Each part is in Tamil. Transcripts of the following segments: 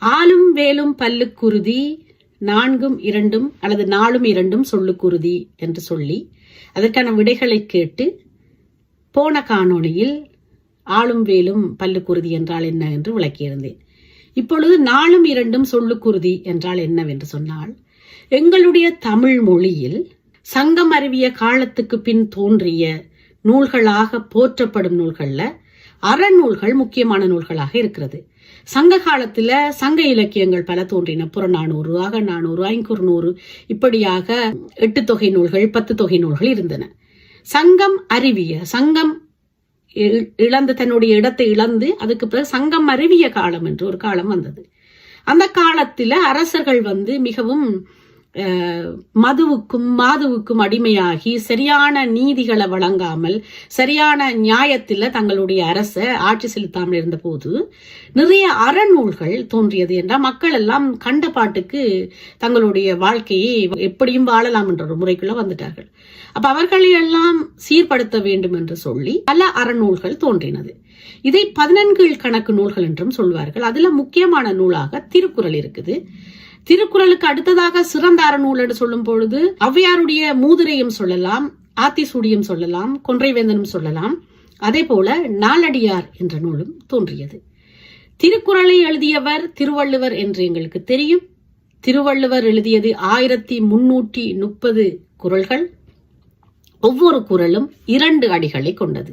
ஆலும் வேலும் பல்லுக்குருதி, நான்கும் இரண்டும் அல்லது நாலும் இரண்டும் சொல்லுக்குருதி என்று சொல்லி அதற்கான விடைகளை கேட்டு போன காணொளியில் ஆளும் வேலும் பல்லுக்குருதி என்றால் என்ன என்று விளக்கியிருந்தேன். இப்பொழுது நாலும் இரண்டும் சொல்லுக்குருதி என்றால் என்னவென்று சொன்னால், எங்களுடைய தமிழ் மொழியில் சங்கம் அறிவிய காலத்துக்கு பின் தோன்றிய நூல்களாக போற்றப்படும் நூல்கள்ல அறநூல்கள் முக்கியமான நூல்களாக இருக்கிறது. சங்க காலத்துல சங்க இலக்கியங்கள் பல தோன்றின. புறநானூறு, அகநானூறு, ஐங்குறுநூறு, இப்படியாக 8 தொகை நூல்கள், 10 தொகை நூல்கள் இருந்தன. சங்கம் அறிவிய, சங்கம் இழந்து தன்னுடைய இடத்தை இழந்து அதுக்கு பிறகு சங்கம் அறிவிய காலம் என்று ஒரு காலம் வந்தது. அந்த காலத்துல அரசர்கள் மிகவும் மதுவுக்கும் மாதுவுக்கும் அடிமையாகி சரியான நீதிகளை வழங்காமல் சரியான நியாயத்தில் தங்களுடைய அரச ஆட்சி செலுத்தாமல் இருந்த போது நிறைய அறநூல்கள் தோன்றியது என்றால் மக்கள் எல்லாம் கண்ட பாட்டுக்கு தங்களுடைய வாழ்க்கையை எப்படியும் வாழலாம் என்ற ஒரு முறைக்குள்ள வந்துட்டார்கள். அப்ப அவர்களை எல்லாம் சீர்படுத்த வேண்டும் என்று சொல்லி பல அறநூல்கள் தோன்றினது. இதை 14 கணக்கு நூல்கள் என்றும் சொல்வார்கள். அதுல முக்கியமான நூலாக திருக்குறள் இருக்குது. திருக்குறளுக்கு அடுத்ததாக சிறந்த அறநூல் என்று சொல்லும் பொழுது ஔவையாருடைய மூதுரையும் சொல்லலாம், ஆத்திசூடியும் சொல்லலாம், கொன்றைவேந்தனும் சொல்லலாம். அதே போல நாலடியார் என்ற நூலும் தோன்றியது. திருக்குறளை எழுதியவர் திருவள்ளுவர் என்று எங்களுக்கு தெரியும். திருவள்ளுவர் எழுதியது 1330 குறள்கள். ஒவ்வொரு குறளும் 2 அடிகளை கொண்டது.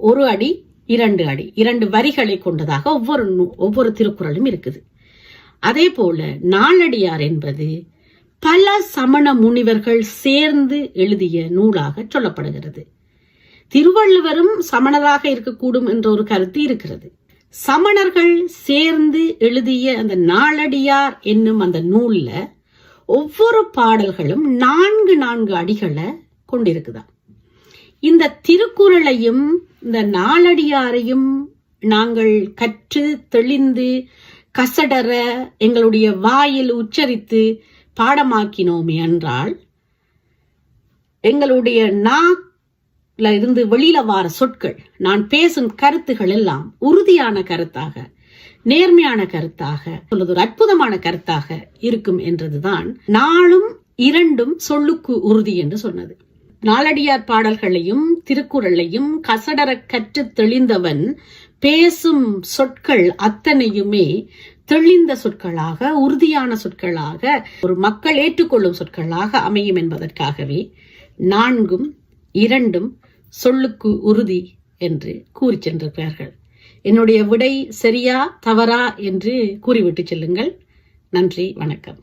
1 அடி 2 அடி 2 வரிகளை கொண்டதாக ஒவ்வொரு திருக்குறளும் இருக்குது. அதே போல நாலடியார் என்பது பல சமண முனிவர்கள் சேர்ந்து எழுதிய நூலாக சொல்லப்படுகிறது. திருவள்ளுவரும் சமணராக இருக்கக்கூடும் என்ற ஒரு கருத்து இருக்கிறது. சமணர்கள் சேர்ந்து எழுதிய அந்த நாலடியார் என்னும் அந்த நூல்ல ஒவ்வொரு பாடல்களும் 4 அடிகளை கொண்டிருக்குதா. இந்த திருக்குறளையும் இந்த நாலடியாரையும் நாங்கள் கற்று தெளிந்து கசடர எங்களுடைய வாயில் உச்சரித்து பாடமாக்கினோமே என்றால் எங்களுடைய நாக்குல இருந்து வெளியில வார சொற்கள், நான் பேசும் கருத்துகள் எல்லாம் உறுதியான கருத்தாக, நேர்மையான கருத்தாக, ஒரு அற்புதமான கருத்தாக இருக்கும் என்றதுதான் நாலும் இரண்டும் சொல்லுக்கு உறுதி என்று சொன்னது. நாலடியார் பாடல்களையும் திருக்குறளையும் கசடர கற்று தெளிந்தவன் பேசும் சொற்கள் அத்தனையுமே தெளிந்த சொற்களாக, உறுதியான சொற்களாக, ஒரு மக்கள் ஏற்றுக்கொள்ளும் சொற்களாக அமையும் என்பதற்காகவே 4 2 சொல்லுக்கு உறுதி என்று கூறி சென்றிருக்கிறார்கள். என்னுடைய விடை சரியா தவறா என்று கூறிவிட்டு செல்லுங்கள். நன்றி, வணக்கம்.